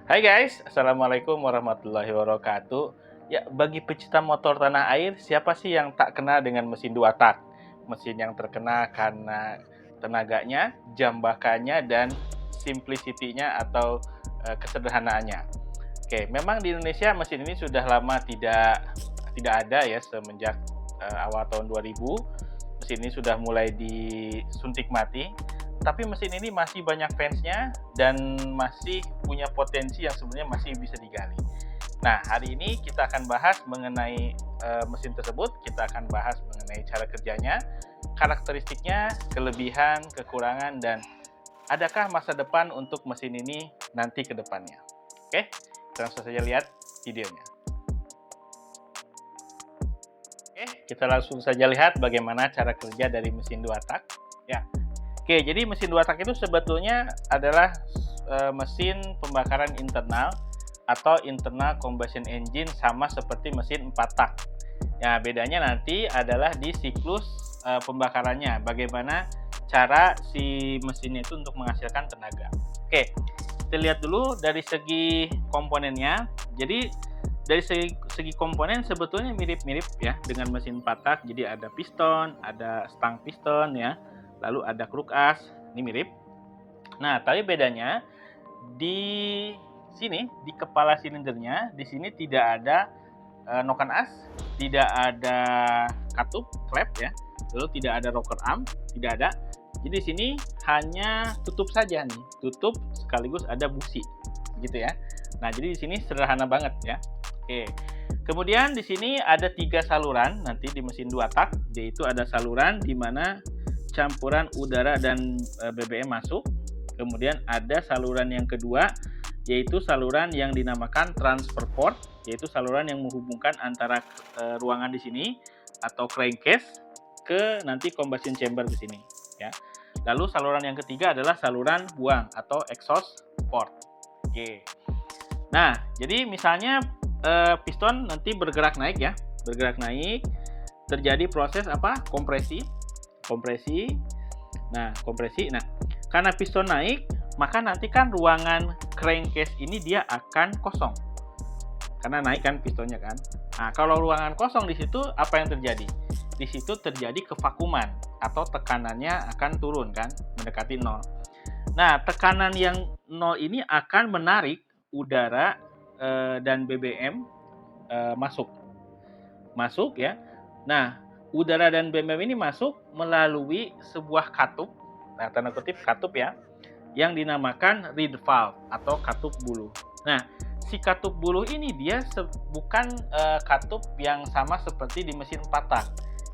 Hai guys, Assalamualaikum warahmatullahi wabarakatuh. Ya, bagi pecinta motor tanah air, siapa sih yang tak kenal dengan mesin dua tak? Mesin yang terkenal karena tenaganya, jambakannya, dan simplicity-nya atau kesederhanaannya. Oke, memang di Indonesia mesin ini sudah lama tidak ada ya semenjak awal tahun 2000. Mesin ini sudah mulai disuntik mati, tapi mesin ini masih banyak fansnya dan masih punya potensi yang sebenarnya masih bisa digali. Nah, hari ini kita akan bahas mengenai mesin tersebut, kita akan bahas mengenai cara kerjanya, karakteristiknya, kelebihan, kekurangan, dan adakah masa depan untuk mesin ini nanti ke depannya. Oke, kita langsung saja lihat videonya. Oke, kita langsung saja lihat bagaimana cara kerja dari mesin dua tak. Ya, oke, jadi mesin dua tak itu sebetulnya adalah mesin pembakaran internal atau internal combustion engine, sama seperti mesin 4 tak. Ya, bedanya nanti adalah di siklus pembakarannya, bagaimana cara si mesinnya itu untuk menghasilkan tenaga. Oke, kita lihat dulu dari segi komponennya. Jadi dari segi komponen sebetulnya mirip-mirip ya dengan mesin 4 tak. Jadi ada piston, ada stang piston ya, lalu ada kruk as, ini mirip. Nah, tapi bedanya di sini, di kepala silindernya, di sini tidak ada noken as, tidak ada katup klep ya, lalu tidak ada rocker arm, tidak ada. Jadi di sini hanya tutup saja nih, tutup sekaligus ada busi, gitu ya. Nah, jadi di sini sederhana banget ya. Oke. Kemudian di sini ada 3 saluran nanti di mesin 2 tak, yaitu ada saluran di mana campuran udara dan BBM masuk. Kemudian ada saluran yang kedua, yaitu saluran yang dinamakan transfer port, yaitu saluran yang menghubungkan antara ruangan di sini atau crankcase ke nanti combustion chamber di sini ya. Lalu saluran yang ketiga adalah saluran buang atau exhaust port. Oke. Nah, jadi misalnya piston nanti bergerak naik ya, bergerak naik, terjadi proses apa? Kompresi. Nah, kompresi. Nah, karena piston naik, maka nanti kan ruangan crankcase ini dia akan kosong. Karena naik kan pistonnya kan. Nah, kalau ruangan kosong di situ apa yang terjadi? Di situ terjadi kevakuman atau tekanannya akan turun kan, mendekati nol. Nah, tekanan yang nol ini akan menarik udara dan BBM masuk ya. Nah, udara dan BBM ini masuk melalui sebuah katup, nah tanda kutip katup ya, yang dinamakan reed valve atau katup buluh. Nah, si katup buluh ini dia bukan katup yang sama seperti di mesin 4 tak,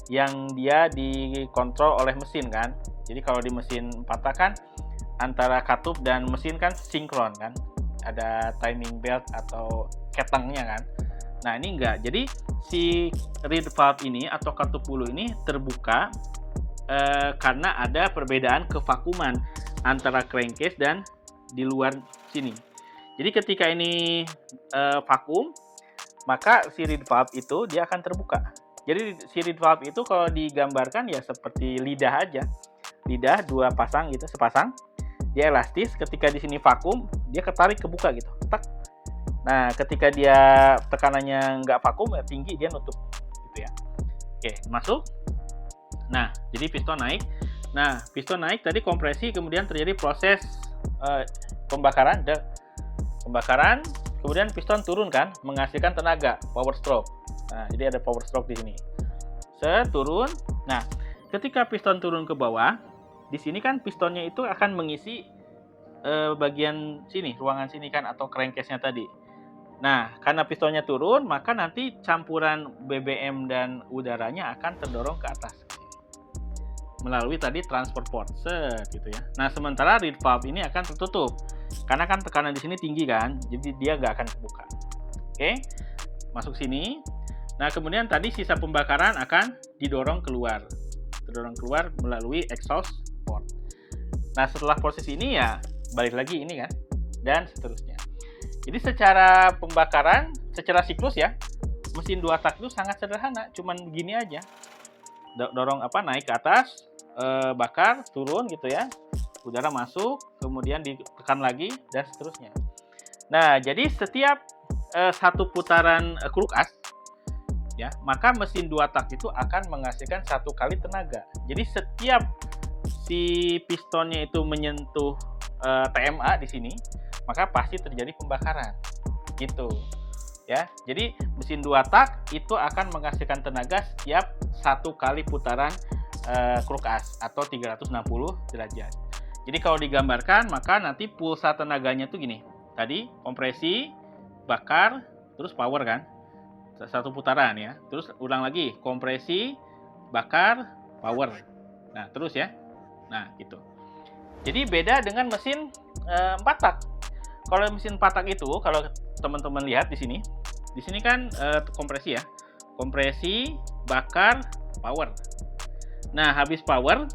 yang dia dikontrol oleh mesin kan. Jadi kalau di mesin 4 tak kan antara katup dan mesin kan sinkron kan, ada timing belt atau ketengnya kan. Nah, ini enggak. Jadi si reed valve ini atau katup buluh ini terbuka karena ada perbedaan kevakuman antara crankcase dan di luar sini. Jadi ketika ini vakum, maka si reed valve itu dia akan terbuka. Jadi si reed valve itu kalau digambarkan ya seperti lidah aja. Lidah dua pasang gitu, sepasang. Dia elastis, ketika di sini vakum, dia ketarik kebuka gitu. Tak. Nah, ketika dia tekanannya nggak vakum ya tinggi, dia nutup gitu ya. Oke, masuk. Nah, jadi piston naik. Nah, piston naik tadi kompresi, kemudian terjadi proses pembakaran, kemudian piston turun kan, menghasilkan tenaga, power stroke. Nah, jadi ada power stroke di sini. Turun. Nah, ketika piston turun ke bawah, di sini kan pistonnya itu akan mengisi bagian sini, ruangan sini kan, atau crankcase-nya tadi. Nah, karena pistonnya turun, maka nanti campuran BBM dan udaranya akan terdorong ke atas melalui tadi transfer port, gitu ya. Nah, sementara reed valve ini akan tertutup karena kan tekanan di sini tinggi kan, jadi dia nggak akan terbuka. Oke, masuk sini. Nah, kemudian tadi sisa pembakaran akan didorong keluar melalui exhaust port. Nah, setelah proses ini ya balik lagi ini kan, dan seterusnya. Jadi secara pembakaran, secara siklus ya, mesin 2 tak itu sangat sederhana, cuman gini aja. Dorong apa, naik ke atas, bakar, turun gitu ya. Udara masuk, kemudian ditekan lagi dan seterusnya. Nah, jadi setiap satu putaran kruk as, ya, maka mesin 2 tak itu akan menghasilkan 1 kali tenaga. Jadi setiap si pistonnya itu menyentuh TMA di sini, maka pasti terjadi pembakaran. Gitu. Ya. Jadi mesin 2 tak itu akan menghasilkan tenaga setiap 1 kali putaran kruk as atau 360 derajat. Jadi kalau digambarkan maka nanti pulsa tenaganya tuh gini. Tadi kompresi, bakar, terus power kan? Satu putaran ya. Terus ulang lagi, kompresi, bakar, power. Nah, terus ya. Nah, gitu. Jadi beda dengan mesin 4 tak. Kalau mesin 4 tak itu, kalau teman-teman lihat di sini kan kompresi ya. Kompresi, bakar, power. Nah, habis power,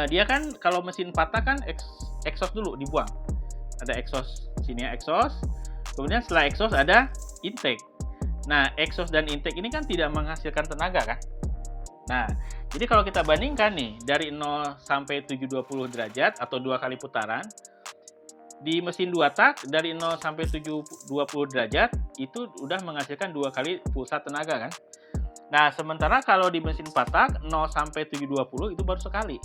dia kan kalau mesin 4 tak kan exhaust dulu dibuang. Ada exhaust sini ya, exhaust. Kemudian setelah exhaust ada intake. Nah, exhaust dan intake ini kan tidak menghasilkan tenaga kan? Nah, jadi kalau kita bandingkan nih dari 0 sampai 720 derajat atau 2 kali putaran, di mesin 2 tak dari 0 sampai 720 derajat itu udah menghasilkan 2 kali pulsa tenaga kan? Nah, sementara kalau di mesin 4 tak 0 sampai 720 itu baru sekali.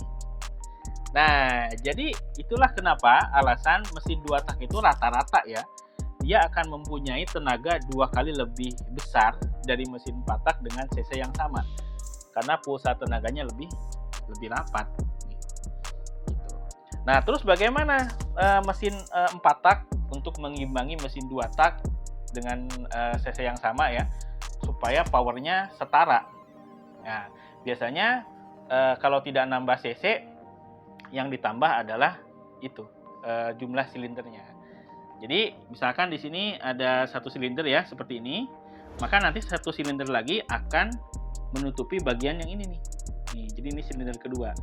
Nah, jadi itulah kenapa alasan mesin 2 tak itu rata-rata ya, dia akan mempunyai tenaga 2 kali lebih besar dari mesin 4 tak dengan cc yang sama. Karena pulsa tenaganya lebih rapat. Gitu. Nah, terus bagaimana mesin 4 tak untuk mengimbangi mesin 2 tak dengan cc yang sama ya, supaya powernya setara. Nah, biasanya kalau tidak nambah cc, yang ditambah adalah itu jumlah silindernya. Jadi misalkan di sini ada 1 silinder ya seperti ini, maka nanti 1 silinder lagi akan menutupi bagian yang ini nih. Jadi ini silinder kedua.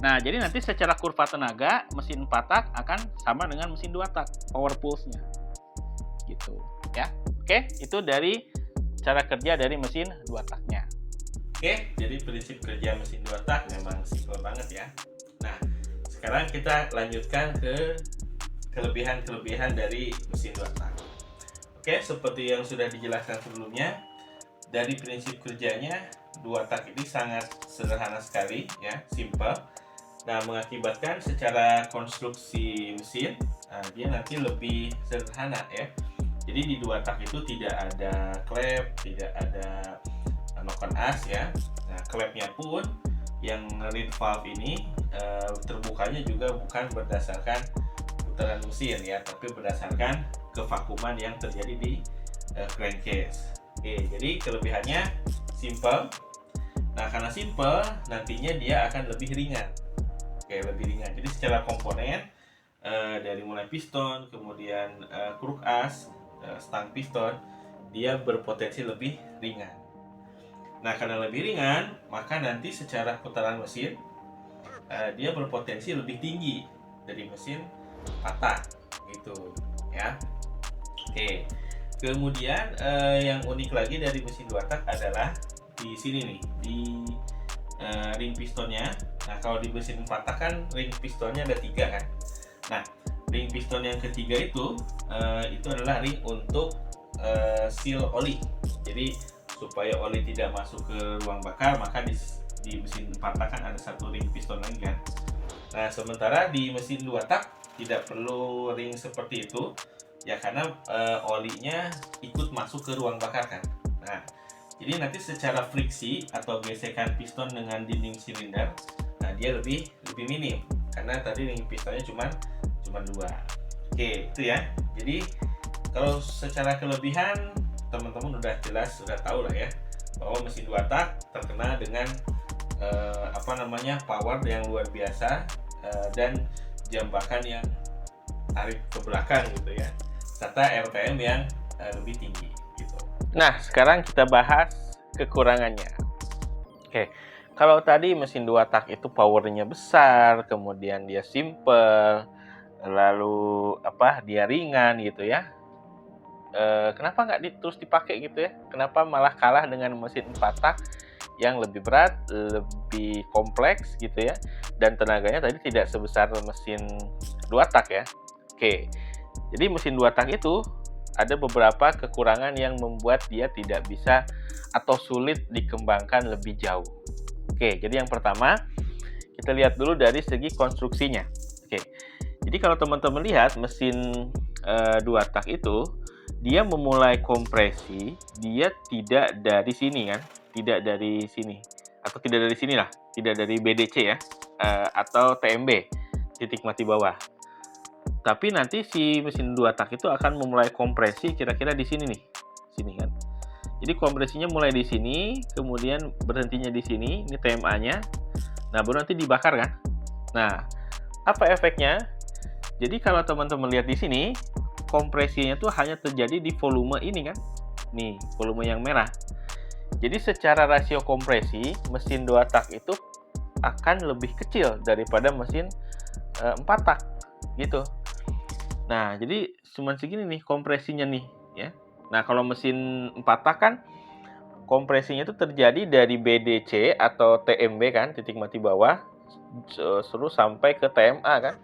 Nah, jadi nanti secara kurva tenaga mesin 4 tak akan sama dengan mesin 2 tak power pulse-nya. Gitu ya. Oke, itu dari cara kerja dari mesin 2 taknya. Oke, jadi prinsip kerja mesin 2 tak memang simpel banget ya. Nah, sekarang kita lanjutkan ke kelebihan-kelebihan dari mesin 2 tak. Oke, seperti yang sudah dijelaskan sebelumnya, dari prinsip kerjanya 2 tak ini sangat sederhana sekali ya, simple. Nah, mengakibatkan secara konstruksi mesin dia nanti lebih sederhana ya. Jadi di 2 tak itu tidak ada klep, tidak ada knock-on as ya. Nah, klepnya pun yang reed valve ini terbukanya juga bukan berdasarkan putaran mesin ya, tapi berdasarkan kevakuman yang terjadi di crankcase. Oke, jadi kelebihannya simple. Nah, karena simple, nantinya dia akan lebih ringan. Oke, lebih ringan. Jadi secara komponen dari mulai piston, kemudian kruk as, stang piston, dia berpotensi lebih ringan. Nah, karena lebih ringan, maka nanti secara putaran mesin dia berpotensi lebih tinggi dari mesin 4 tak gitu ya. Oke. Kemudian yang unik lagi dari mesin 2 tak adalah di sini nih, di ring pistonnya. Nah, kalau di mesin 4 tak kan ring pistonnya ada 3 kan. Nah, ring piston yang ketiga itu adalah ring untuk seal oli. Jadi supaya oli tidak masuk ke ruang bakar, maka di mesin 4 tak kan ada 1 ring piston lagi kan. Nah, sementara di mesin 2 tak tidak perlu ring seperti itu ya, karena olinya ikut masuk ke ruang bakar kan. Nah, jadi nanti secara friksi atau gesekan piston dengan dinding silinder, nah dia lebih minim karena tadi ring pistonnya cuma 2. Oke, itu ya. Jadi kalau secara kelebihan teman-teman udah jelas, sudah tahu lah ya, bahwa mesin 2 tak terkenal dengan power yang luar biasa dan jambakan yang tarik ke belakang gitu ya, serta RPM yang lebih tinggi gitu. Nah, sekarang kita bahas kekurangannya. Oke, kalau tadi mesin 2 tak itu powernya besar, kemudian dia simple, lalu dia ringan gitu ya. Kenapa nggak terus dipakai gitu ya? Kenapa malah kalah dengan mesin 4 tak yang lebih berat, lebih kompleks gitu ya, dan tenaganya tadi tidak sebesar mesin 2 tak ya? Oke, Jadi mesin 2 tak itu ada beberapa kekurangan yang membuat dia tidak bisa atau sulit dikembangkan lebih jauh. Oke, jadi yang pertama kita lihat dulu dari segi konstruksinya. Oke, jadi kalau teman-teman lihat mesin 2 tak itu, dia memulai kompresi, dia tidak dari sini kan, tidak dari sini, atau tidak dari sini lah, tidak dari BDC ya, atau TMB, titik mati bawah. Tapi nanti si mesin 2 tak itu akan memulai kompresi kira-kira di sini nih, sini kan. Jadi kompresinya mulai di sini, kemudian berhentinya di sini, ini TMA-nya. Nah, baru nanti dibakar kan. Nah, apa efeknya? Jadi kalau teman-teman lihat di sini, kompresinya tuh hanya terjadi di volume ini kan. Nih, volume yang merah. Jadi secara rasio kompresi, mesin 2 tak itu akan lebih kecil daripada mesin 4 tak gitu. Nah, jadi cuma segini nih kompresinya nih ya. Nah, kalau mesin 4 tak kan kompresinya itu terjadi dari BDC atau TMB kan, titik mati bawah, terus sampai ke TMA kan.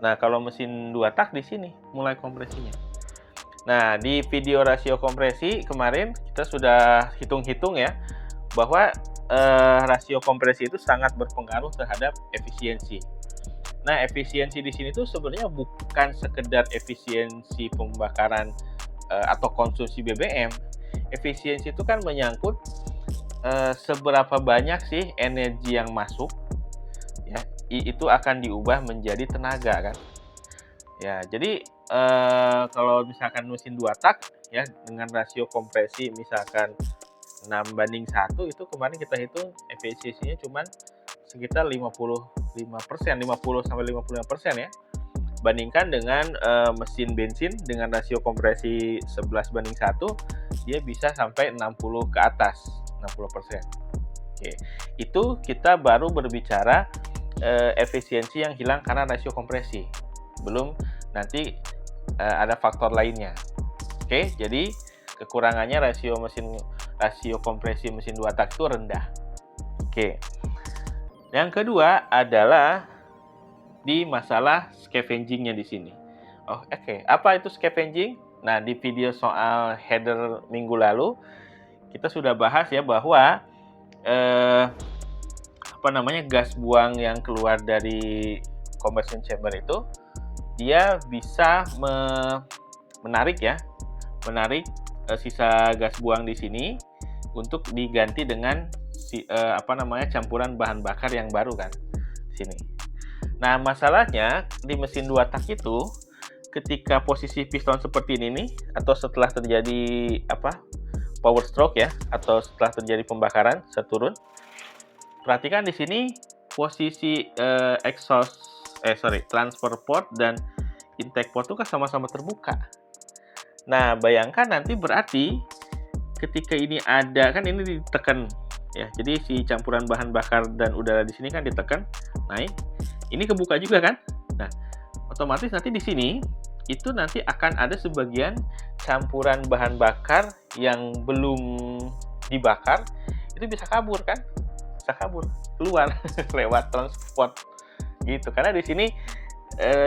Nah, kalau mesin 2 tak di sini mulai kompresinya. Nah, di video rasio kompresi kemarin kita sudah hitung-hitung ya, bahwa rasio kompresi itu sangat berpengaruh terhadap efisiensi. Nah, efisiensi di sini tuh sebenarnya bukan sekedar efisiensi pembakaran atau konsumsi BBM. Efisiensi itu kan menyangkut seberapa banyak sih energi yang masuk, ya, itu akan diubah menjadi tenaga kan. Ya, jadi kalau misalkan mesin 2 tak ya dengan rasio kompresi misalkan 6:1 itu kemarin kita hitung efisiensinya cuman sekitar 55%, 50-55% ya. Bandingkan dengan mesin bensin dengan rasio kompresi 11:1, dia bisa sampai 60 ke atas, 60%. Oke, itu kita baru berbicara efisiensi yang hilang karena rasio kompresi. Belum nanti ada faktor lainnya. Oke, jadi kekurangannya rasio kompresi mesin 2 tak itu rendah. Oke. Yang kedua adalah di masalah scavenging-nya di sini. Oh, oke. Apa itu scavenging? Nah, di video soal header minggu lalu kita sudah bahas ya bahwa gas buang yang keluar dari combustion chamber itu dia bisa menarik sisa gas buang di sini untuk diganti dengan campuran bahan bakar yang baru kan di sini. Nah, masalahnya di mesin 2 tak itu ketika posisi piston seperti ini nih atau setelah terjadi power stroke ya atau setelah terjadi pembakaran seturun, perhatikan di sini posisi transfer port dan intake port itu kan sama-sama terbuka. Nah, bayangkan nanti berarti ketika ini ada kan ini ditekan ya. Jadi si campuran bahan bakar dan udara di sini kan ditekan, naik. Ini kebuka juga kan? Nah, otomatis nanti di sini itu nanti akan ada sebagian campuran bahan bakar yang belum dibakar itu bisa kabur kan? Bisa kabur keluar lewat transport gitu. Karena di sini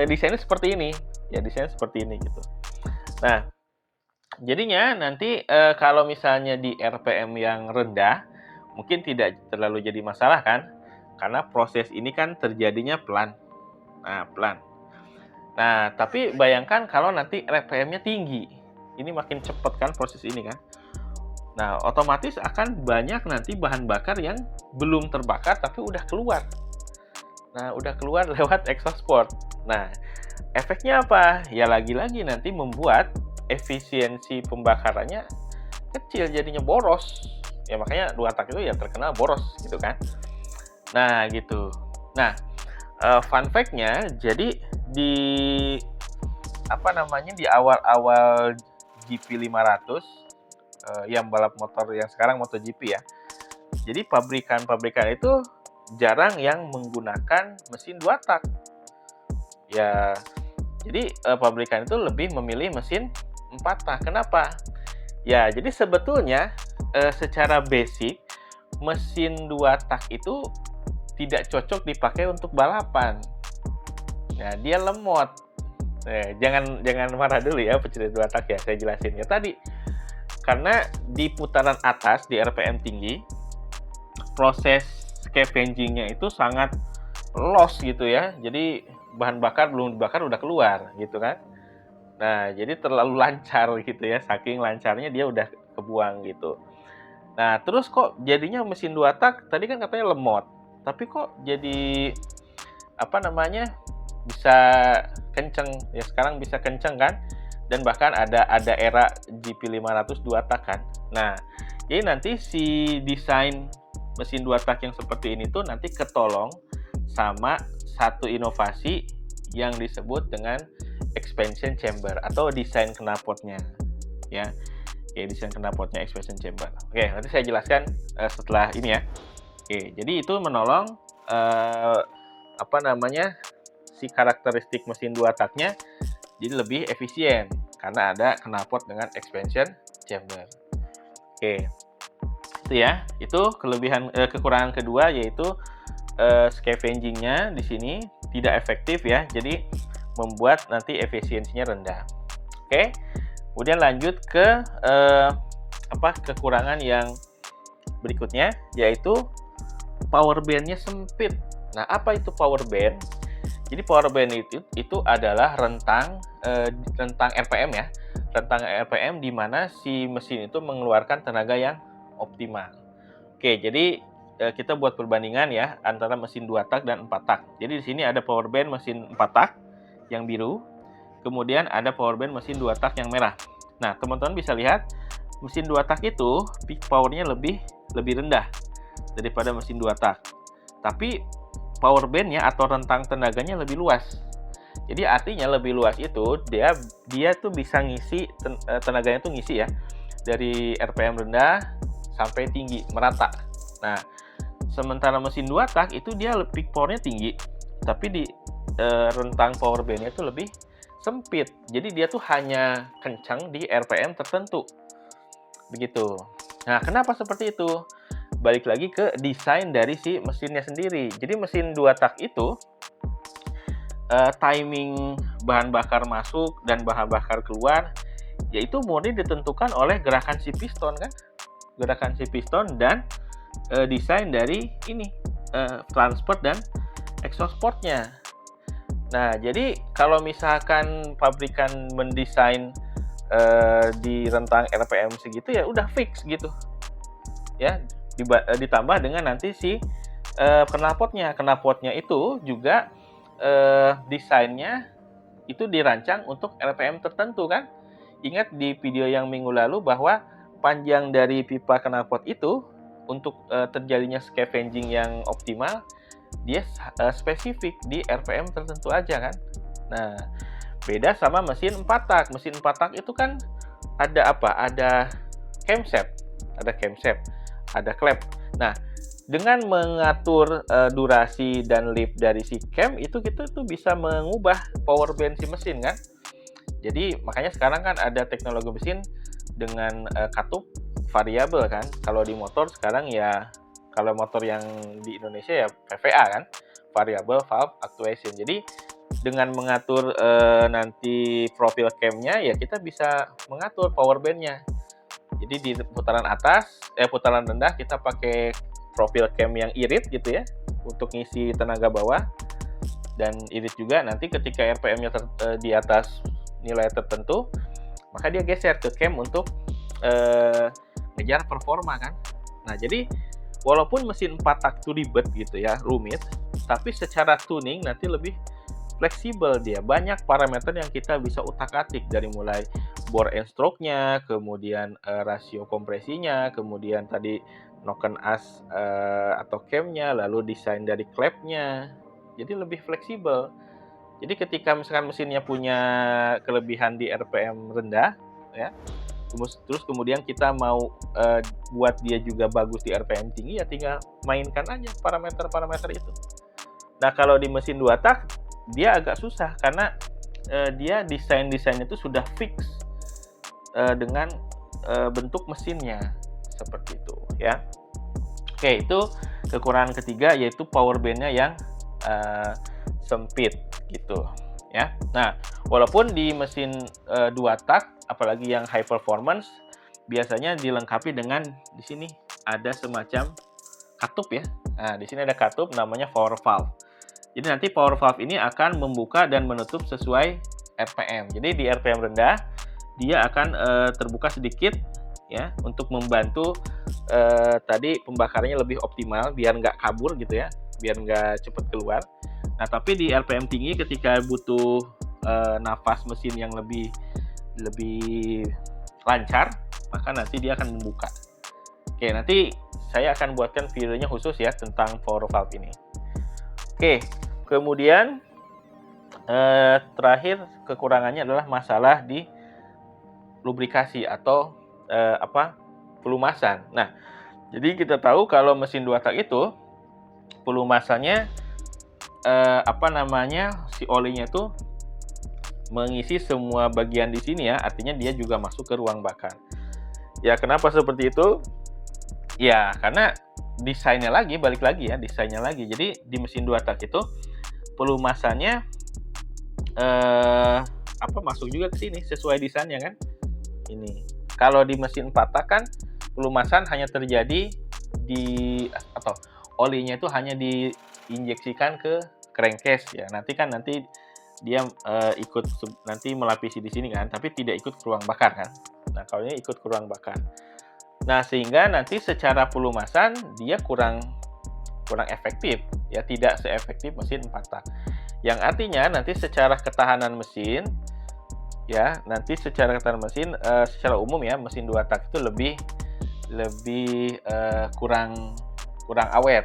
desainnya seperti ini. Ya, desainnya seperti ini gitu. Nah, jadinya nanti kalau misalnya di RPM yang rendah mungkin tidak terlalu jadi masalah kan? Karena proses ini kan terjadinya pelan. Nah, pelan. Nah, tapi bayangkan kalau nanti RPM-nya tinggi. Ini makin cepat kan proses ini kan. Nah, otomatis akan banyak nanti bahan bakar yang belum terbakar tapi udah keluar. Nah, udah keluar lewat exhaust port. Nah, efeknya apa? Ya lagi-lagi nanti membuat efisiensi pembakarannya kecil, jadinya boros. Ya makanya 2 tak itu ya terkenal boros gitu kan. Nah, gitu. Nah, fun fact-nya, jadi di di awal-awal GP 500 yang balap motor yang sekarang MotoGP ya. Jadi pabrikan-pabrikan itu jarang yang menggunakan mesin 2 tak. Ya, jadi pabrikan itu lebih memilih mesin 4 tak. Kenapa? Ya, jadi sebetulnya secara basic mesin 2 tak itu tidak cocok dipakai untuk balapan. Nah, dia lemot. Jangan jangan marah dulu ya pecinta 2 tak ya, saya jelasin. Ya tadi, karena di putaran atas, di RPM tinggi, proses scavenging-nya itu sangat loss gitu ya. Jadi bahan bakar belum dibakar udah keluar gitu kan. Nah, jadi terlalu lancar gitu ya, saking lancarnya dia udah kebuang gitu. Nah, terus kok jadinya mesin 2 tak tadi kan katanya lemot, tapi kok jadi apa namanya, bisa kenceng, ya sekarang bisa kenceng kan, dan bahkan ada era GP500 2 tak kan. Nah, jadi nanti si desain mesin 2 tak yang seperti ini tuh nanti ketolong sama satu inovasi yang disebut dengan expansion chamber atau desain knalpotnya ya. Oke, desain knalpotnya expansion chamber. Oke, nanti saya jelaskan setelah ini ya. Oke, jadi itu menolong apa namanya, si karakteristik mesin 2 taknya jadi lebih efisien karena ada knalpot dengan expansion chamber. Oke, itu ya. Itu kekurangan kedua, yaitu scavenging-nya di sini tidak efektif ya. Jadi membuat nanti efisiensinya rendah. Oke. Kemudian lanjut ke kekurangan yang berikutnya, yaitu power band-nya sempit. Nah, apa itu power band? Jadi power band itu adalah rentang RPM ya. Rentang RPM di mana si mesin itu mengeluarkan tenaga yang optimal. Oke, jadi kita buat perbandingan ya antara mesin 2 tak dan 4 tak. Jadi di sini ada power band mesin 4 tak yang biru. Kemudian ada power band mesin 2 tak yang merah. Nah, teman-teman bisa lihat mesin 2 tak itu peak power-nya lebih rendah daripada mesin 2 tak. Tapi power band-nya atau rentang tenaganya lebih luas. Jadi artinya lebih luas itu dia tuh bisa ngisi tenaganya tuh ngisi ya dari RPM rendah sampai tinggi merata. Nah, sementara mesin 2 tak itu dia peak power-nya tinggi, tapi di rentang power band-nya itu lebih sempit. Jadi dia tuh hanya kencang di RPM tertentu. Begitu. Nah, kenapa seperti itu? Balik lagi ke desain dari si mesinnya sendiri. Jadi mesin 2 tak itu timing bahan bakar masuk dan bahan bakar keluar yaitu murni ditentukan oleh gerakan si piston kan. Gerakan si piston dan desain dari ini transport dan exhaust port-nya. Nah, jadi kalau misalkan pabrikan mendesain di rentang RPM segitu ya udah fix gitu. Ya, ditambah dengan nanti si knalpotnya. Knalpotnya itu juga desainnya itu dirancang untuk RPM tertentu kan. Ingat di video yang minggu lalu bahwa panjang dari pipa knalpot itu untuk terjadinya scavenging yang optimal dia spesifik di RPM tertentu aja kan. Nah, beda sama mesin 4 tak. Mesin 4 tak itu kan ada apa? Ada camshaft, ada klep. Nah, dengan mengatur durasi dan lift dari si cam itu kita tuh bisa mengubah power band si mesin kan. Jadi makanya sekarang kan ada teknologi mesin dengan katup variabel kan. Kalau di motor sekarang ya, kalau motor yang di Indonesia ya VVA kan, variable valve actuation. Jadi dengan mengatur nanti profil camnya ya kita bisa mengatur power band-nya. Jadi di putaran putaran rendah kita pakai profil cam yang irit gitu ya untuk ngisi tenaga bawah, dan irit juga nanti ketika RPM-nya di atas nilai tertentu maka dia geser ke cam untuk ngejar performa kan. Nah, jadi walaupun mesin 4 tak itu ribet gitu ya, rumit, tapi secara tuning nanti lebih fleksibel dia. Banyak parameter yang kita bisa utak-atik dari mulai bore and stroke-nya, kemudian rasio kompresinya, kemudian tadi noken as atau cam-nya, lalu desain dari klep-nya. Jadi lebih fleksibel. Jadi ketika misalkan mesinnya punya kelebihan di RPM rendah ya, terus kemudian kita mau buat dia juga bagus di RPM tinggi ya tinggal mainkan aja parameter-parameter itu. Nah, kalau di mesin 2 tak dia agak susah karena dia desainnya itu sudah fix dengan bentuk mesinnya seperti itu ya. Oke, itu kekurangan ketiga yaitu power band-nya yang sempit gitu. ya. Nah, walaupun di mesin 2 tak, apalagi yang high performance, biasanya dilengkapi dengan di sini ada semacam katup ya. Nah, di sini ada katup namanya power valve. Jadi nanti power valve ini akan membuka dan menutup sesuai RPM. Jadi di RPM rendah dia akan terbuka sedikit ya untuk membantu tadi pembakarannya lebih optimal biar nggak kabur gitu ya, biar nggak cepat keluar. Nah, tapi di RPM tinggi ketika butuh nafas mesin yang lebih lancar, maka nanti dia akan membuka. Oke, nanti saya akan buatkan videonya khusus ya tentang power valve ini. Oke, kemudian terakhir kekurangannya adalah masalah di lubrikasi atau pelumasan. Nah, jadi kita tahu kalau mesin 2 tak itu pelumasannya si olinya itu mengisi semua bagian di sini ya, artinya dia juga masuk ke ruang bakar. Ya, kenapa seperti itu? Ya, karena desainnya lagi, balik lagi ya, desainnya lagi. Jadi di mesin 2 tak itu pelumasannya masuk juga ke sini sesuai desainnya kan. Ini. Kalau di mesin 4 tak kan pelumasan hanya terjadi atau olinya itu hanya diinjeksikan ke crankcase ya. Nanti dia ikut nanti melapisi di sini kan, tapi tidak ikut ke ruang bakar kan. Nah, kalau ini ikut ke ruang bakar. Nah, sehingga nanti secara pelumasan dia kurang efektif ya, tidak seefektif mesin 4 tak. Yang artinya nanti secara ketahanan mesin ya, secara umum ya, mesin 2 tak itu lebih kurang awet.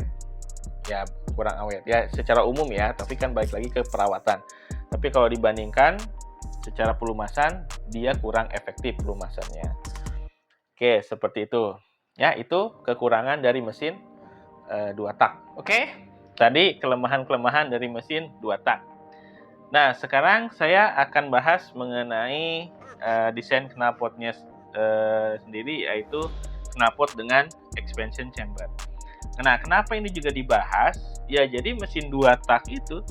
Ya, kurang awet ya secara umum ya, tapi kan balik lagi ke perawatan. Tapi kalau dibandingkan secara pelumasan dia kurang efektif pelumasannya. Oke, seperti itu. Ya, itu kekurangan dari mesin 2 tak. Oke. Tadi kelemahan-kelemahan dari mesin 2 tak. Nah, sekarang saya akan bahas mengenai desain knalpotnya sendiri, yaitu knalpot dengan expansion chamber. Nah, kenapa ini juga dibahas? Ya, jadi mesin 2 tak itu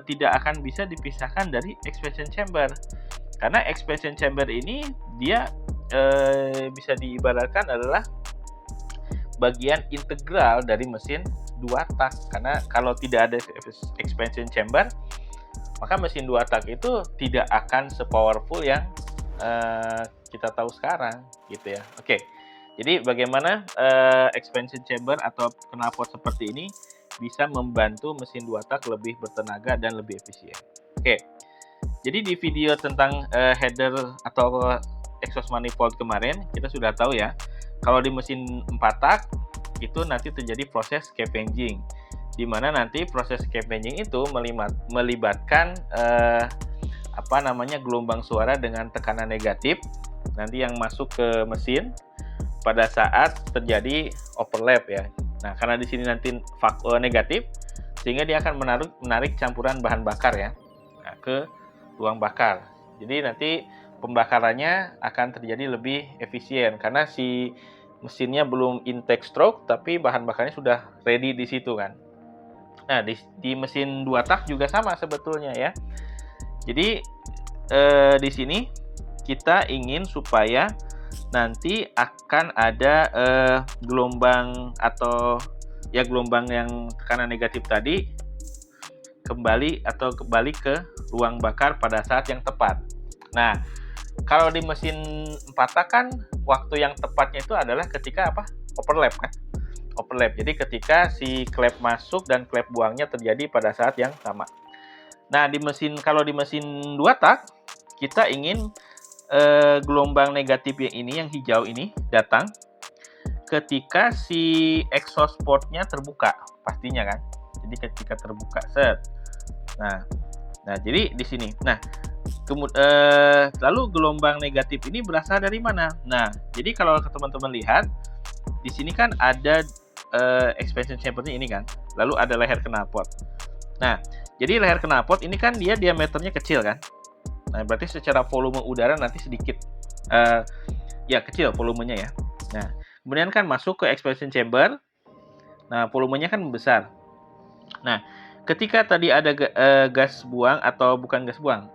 tidak akan bisa dipisahkan dari expansion chamber. Karena expansion chamber ini dia bisa diibaratkan adalah bagian integral dari mesin 2 tak. Karena kalau tidak ada expansion chamber, maka mesin 2 tak itu tidak akan sepowerful yang kita tahu sekarang gitu ya. Oke. Jadi bagaimana expansion chamber atau knalpot seperti ini bisa membantu mesin 2 tak lebih bertenaga dan lebih efisien. Oke. Jadi di video tentang header atau exhaust manifold kemarin kita sudah tahu ya, kalau di mesin 4 tak itu nanti terjadi proses scavenging, di mana nanti proses scavenging itu melibatkan gelombang suara dengan tekanan negatif nanti yang masuk ke mesin pada saat terjadi overlap ya. Nah, karena di sini nanti negatif, sehingga dia akan menarik campuran bahan bakar ya ke ruang bakar. Jadi nanti pembakarannya akan terjadi lebih efisien karena si mesinnya belum intake stroke, tapi bahan bakarnya sudah ready di situ kan. Nah, di mesin 2 tak juga sama sebetulnya ya. Jadi di sini kita ingin supaya nanti akan ada gelombang yang tekanan negatif tadi kembali ke ruang bakar pada saat yang tepat. Nah, kalau di mesin 4 tak kan waktu yang tepatnya itu adalah ketika overlap kan. Overlap. Jadi ketika si klep masuk dan klep buangnya terjadi pada saat yang sama. Nah, kalau di mesin 2 tak kita ingin gelombang negatif yang hijau ini datang ketika si exhaust portnya terbuka pastinya kan. Jadi ketika terbuka set. Nah jadi di sini. Nah, lalu gelombang negatif ini berasal dari mana? Nah, jadi kalau teman-teman lihat di sini kan ada expansion chambernya ini kan. Lalu ada leher knalpot. Nah, jadi leher knalpot ini kan dia diameternya kecil kan. Nah, berarti secara volume udara nanti sedikit kecil volumenya ya. Nah, kemudian kan masuk ke expansion chamber. Nah, volumenya kan besar. Nah, ketika tadi ada gas buang atau bukan gas buang,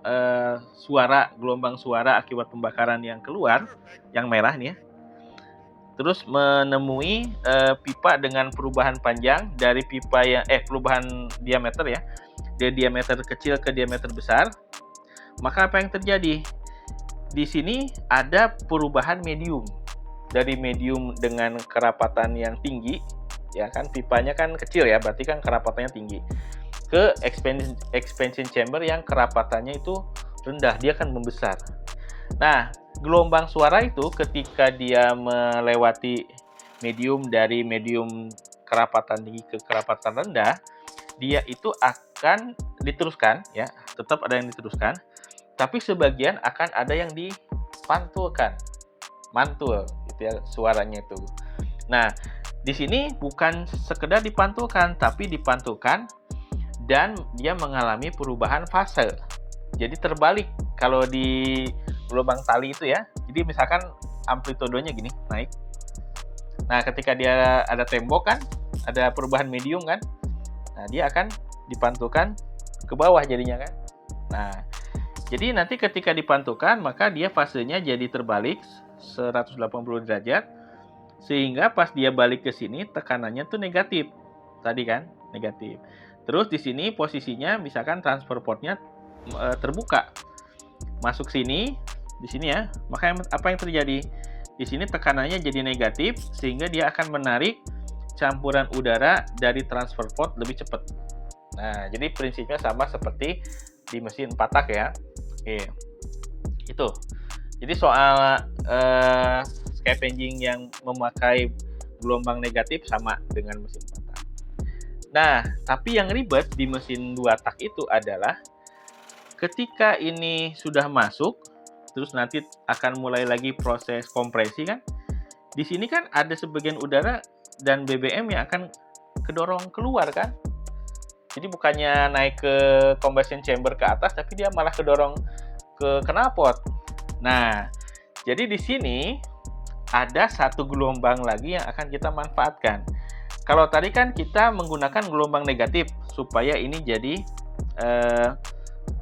gelombang suara akibat pembakaran yang keluar, yang merah nih ya, terus menemui pipa dengan perubahan panjang dari pipa yang perubahan diameter ya, dari diameter kecil ke diameter besar, maka apa yang terjadi? Di sini ada perubahan medium. Dari medium dengan kerapatan yang tinggi, ya kan, pipanya kan kecil ya, berarti kan kerapatannya tinggi, ke expansion chamber yang kerapatannya itu rendah, dia akan membesar. Nah, gelombang suara itu ketika dia melewati medium, dari medium kerapatan tinggi ke kerapatan rendah, dia itu akan diteruskan ya, tetap ada yang diteruskan, tapi sebagian akan ada yang dipantulkan, mantul gitu ya suaranya itu. Nah, di sini bukan sekedar dipantulkan, tapi dipantulkan dan dia mengalami perubahan fase. Jadi terbalik kalau di gelombang tali itu ya. Jadi misalkan amplitudenya gini, naik. Nah, ketika dia ada tembok kan, ada perubahan medium kan. Nah, dia akan dipantulkan ke bawah jadinya kan. Nah, jadi nanti ketika dipantulkan, maka dia fasenya jadi terbalik 180 derajat, sehingga pas dia balik ke sini tekanannya tuh negatif. Tadi kan, negatif. Terus di sini posisinya misalkan transfer portnya terbuka. Masuk sini, di sini ya. Maka apa yang terjadi? Di sini tekanannya jadi negatif, sehingga dia akan menarik campuran udara dari transfer port lebih cepat. Nah, jadi prinsipnya sama seperti di mesin 4 tak ya. Oke. Itu. Jadi soal scavenging yang memakai gelombang negatif sama dengan mesin 4 tak. Nah, tapi yang ribet di mesin 2 tak itu adalah ketika ini sudah masuk, terus nanti akan mulai lagi proses kompresi kan. Di sini kan ada sebagian udara dan BBM yang akan kedorong keluar kan. Jadi bukannya naik ke combustion chamber ke atas, tapi dia malah kedorong ke knalpot. Nah, jadi di sini ada satu gelombang lagi yang akan kita manfaatkan. Kalau tadi kan kita menggunakan gelombang negatif supaya ini jadi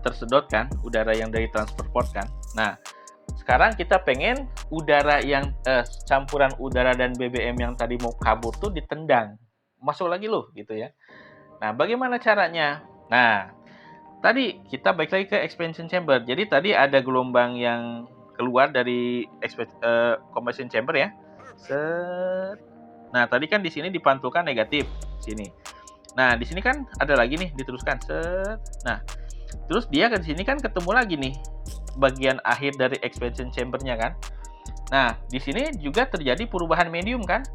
tersedot kan, udara yang dari transfer port kan. Nah, sekarang kita pengen udara yang campuran udara dan BBM yang tadi mau kabur tuh ditendang, masuk lagi loh gitu ya. Nah, bagaimana caranya? Nah, tadi kita balik lagi ke expansion chamber. Jadi tadi ada gelombang yang keluar dari combustion chamber ya. Set. Nah, tadi kan di sini dipantulkan negatif sini. Nah, di sini kan ada lagi nih diteruskan. Set. Nah, terus dia ke sini kan ketemu lagi nih bagian akhir dari expansion chamber-nya kan. Nah, di sini juga terjadi perubahan medium kan.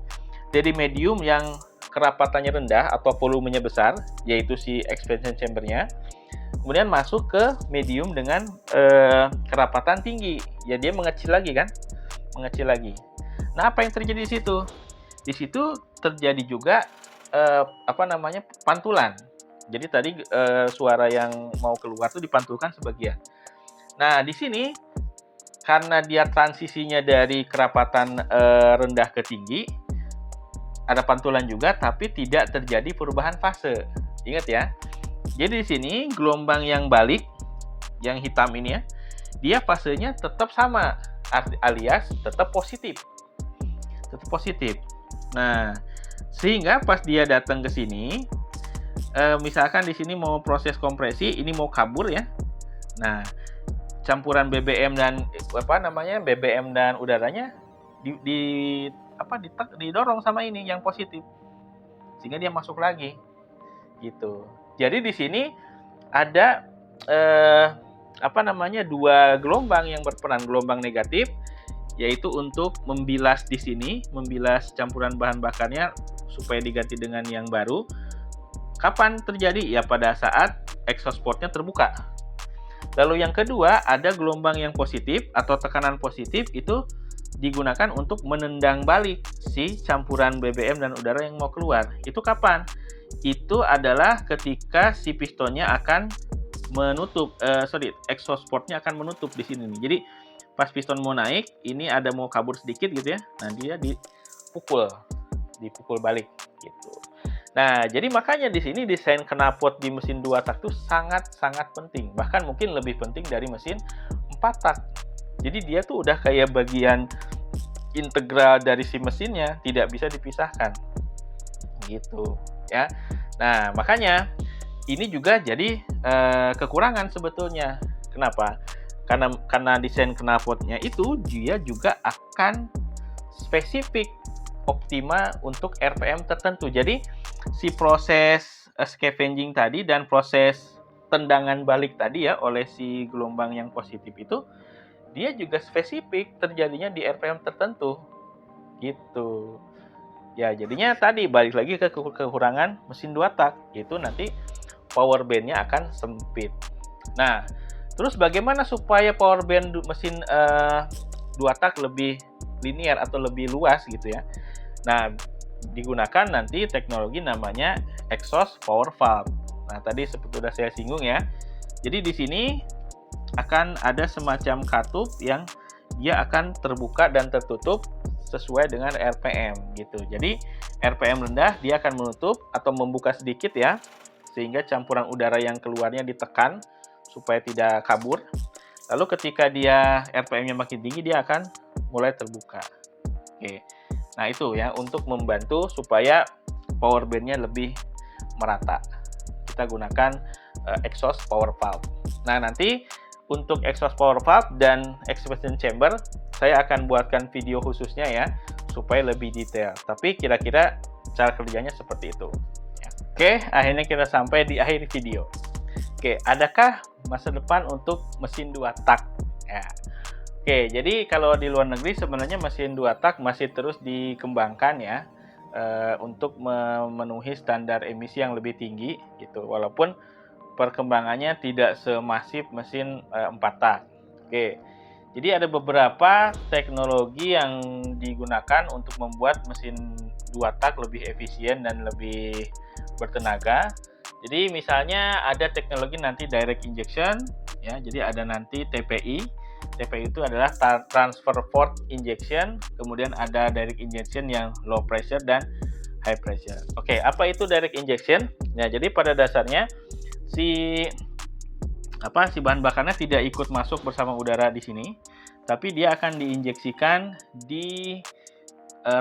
Dari medium yang kerapatannya rendah atau volumenya besar, yaitu si expansion chamber-nya, kemudian masuk ke medium dengan kerapatan tinggi. Ya dia mengecil lagi kan, mengecil lagi. Nah, apa yang terjadi di situ? Di situ terjadi juga pantulan. Jadi tadi suara yang mau keluar tuh dipantulkan sebagian. Nah, di sini karena dia transisinya dari kerapatan rendah ke tinggi, ada pantulan juga, tapi tidak terjadi perubahan fase. Ingat ya. Jadi di sini gelombang yang balik, yang hitam ini ya, dia fasenya tetap sama, alias tetap positif. Tetap positif. Nah, sehingga pas dia datang ke sini, misalkan di sini mau proses kompresi, ini mau kabur ya. Nah, campuran BBM dan BBM dan udaranya didorong sama ini yang positif, sehingga dia masuk lagi gitu. Jadi di sini ada dua gelombang yang berperan. Gelombang negatif yaitu untuk membilas di sini, membilas campuran bahan bakarnya supaya diganti dengan yang baru. Kapan terjadi? Ya pada saat exhaust portnya terbuka. Lalu yang kedua, ada gelombang yang positif atau tekanan positif, itu digunakan untuk menendang balik si campuran BBM dan udara yang mau keluar. Itu kapan? Itu adalah ketika si pistonnya akan menutup, exhaust portnya akan menutup di sini nih. Jadi pas piston mau naik, ini ada mau kabur sedikit gitu ya. Nah, dia dipukul balik gitu. Nah, jadi makanya di sini desain knalpot di mesin 2 tak itu sangat-sangat penting, bahkan mungkin lebih penting dari mesin 4 tak. Jadi dia tuh udah kayak bagian integral dari si mesinnya, tidak bisa dipisahkan. Gitu, ya. Nah, makanya ini juga jadi kekurangan sebetulnya. Kenapa? Karena desain knalpotnya itu dia juga akan spesifik optima untuk RPM tertentu. Jadi si proses scavenging tadi dan proses tendangan balik tadi ya oleh si gelombang yang positif itu dia juga spesifik terjadinya di RPM tertentu gitu. Ya, jadinya tadi balik lagi ke kekurangan mesin 2 tak, itu nanti power band-nya akan sempit. Nah, terus bagaimana supaya power band mesin 2 tak lebih linear atau lebih luas gitu ya. Nah, digunakan nanti teknologi namanya exhaust power valve. Nah, tadi seperti sudah saya singgung ya. Jadi di sini akan ada semacam katup yang dia akan terbuka dan tertutup sesuai dengan RPM gitu. Jadi RPM rendah dia akan menutup atau membuka sedikit ya, sehingga campuran udara yang keluarnya ditekan supaya tidak kabur. Lalu ketika dia RPM-nya makin tinggi dia akan mulai terbuka. Oke. Nah, itu ya untuk membantu supaya power band-nya lebih merata. Kita gunakan exhaust power valve. Nah, nanti untuk exhaust power valve dan expansion chamber saya akan buatkan video khususnya ya supaya lebih detail. Tapi kira-kira cara kerjanya seperti itu. Oke, akhirnya kita sampai di akhir video. Oke, adakah masa depan untuk mesin 2 tak? Ya. Oke, jadi kalau di luar negeri sebenarnya mesin 2 tak masih terus dikembangkan ya untuk memenuhi standar emisi yang lebih tinggi gitu. Walaupun perkembangannya tidak semasif mesin 4 tak. Oke. Jadi ada beberapa teknologi yang digunakan untuk membuat mesin 2 tak lebih efisien dan lebih bertenaga. Jadi misalnya ada teknologi nanti direct injection ya. Jadi ada nanti TPI. TPI itu adalah transfer port injection, kemudian ada direct injection yang low pressure dan high pressure. Oke, apa itu direct injection? Nah, jadi pada dasarnya si bahan bakarnya tidak ikut masuk bersama udara di sini, tapi dia akan diinjeksikan di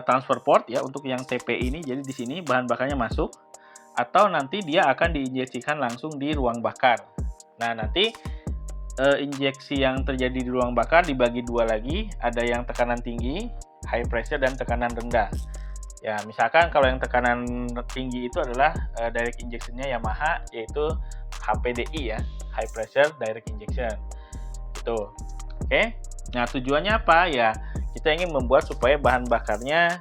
transfer port ya untuk yang TPI ini. Jadi di sini bahan bakarnya masuk, atau nanti dia akan diinjeksikan langsung di ruang bakar. Nah, nanti injeksi yang terjadi di ruang bakar dibagi dua lagi, ada yang tekanan tinggi, high pressure, dan tekanan rendah. Ya, misalkan kalau yang tekanan tinggi itu adalah direct injection-nya Yamaha, yaitu HPDI ya, high pressure direct injection. Gitu. Oke. Nah, tujuannya apa? Ya, kita ingin membuat supaya bahan bakarnya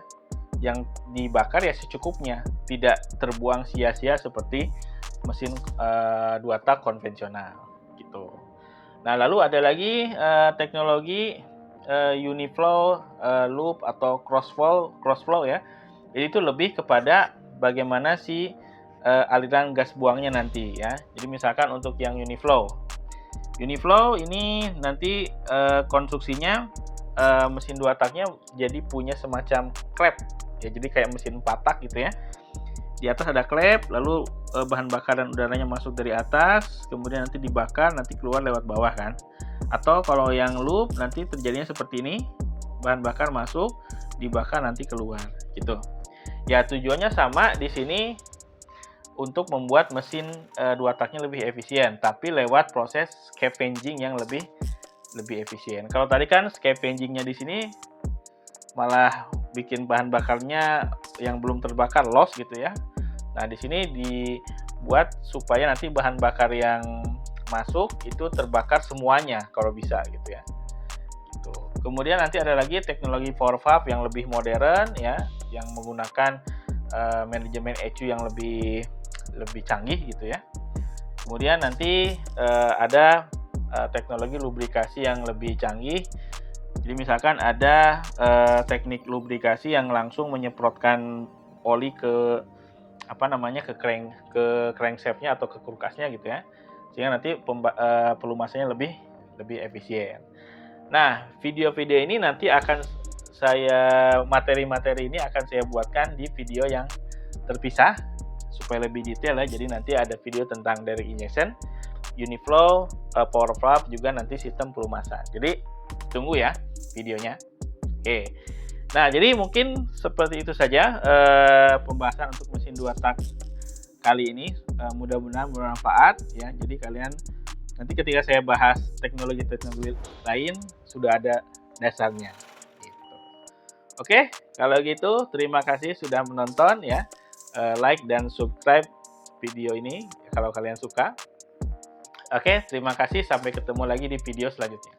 yang dibakar ya secukupnya, tidak terbuang sia-sia seperti mesin 2 tak konvensional gitu. Nah, lalu ada lagi teknologi uniflow loop atau crossflow ya. Jadi itu lebih kepada bagaimana si aliran gas buangnya nanti ya. Jadi misalkan untuk yang uniflow ini nanti konstruksinya mesin 2 taknya jadi punya semacam klep ya. Jadi kayak mesin 4 tak gitu ya. Di atas ada klep, lalu bahan bakar dan udaranya masuk dari atas, kemudian nanti dibakar, nanti keluar lewat bawah kan. Atau kalau yang loop nanti terjadinya seperti ini, bahan bakar masuk, dibakar nanti keluar gitu. Ya, tujuannya sama di sini untuk membuat mesin 2 taknya lebih efisien, tapi lewat proses scavenging yang lebih efisien. Kalau tadi kan scavengingnya di sini malah bikin bahan bakarnya yang belum terbakar loss gitu ya. Nah, di sini dibuat supaya nanti bahan bakar yang masuk itu terbakar semuanya kalau bisa gitu ya. Gitu. Kemudian nanti ada lagi teknologi power valve yang lebih modern ya, yang menggunakan manajemen ECU yang lebih canggih gitu ya. Kemudian nanti ada teknologi lubrikasi yang lebih canggih. Jadi misalkan ada teknik lubrikasi yang langsung menyemprotkan oli ke crankshaft-nya atau ke kulkasnya gitu ya. Sehingga nanti pelumasannya lebih efisien. Nah, video-video ini nanti akan materi-materi ini akan saya buatkan di video yang terpisah supaya lebih detail ya. Jadi nanti ada video tentang dari injection, Uniflow, power valve, juga nanti sistem pelumasan. Jadi tunggu ya videonya. Oke. Nah, jadi mungkin seperti itu saja pembahasan untuk mesin 2 tak kali ini. Mudah-mudahan bermanfaat ya. Jadi kalian nanti ketika saya bahas teknologi-teknologi lain sudah ada dasarnya. Gitu. Oke, kalau gitu terima kasih sudah menonton ya. Like dan subscribe video ini kalau kalian suka. Oke, terima kasih. Sampai ketemu lagi di video selanjutnya.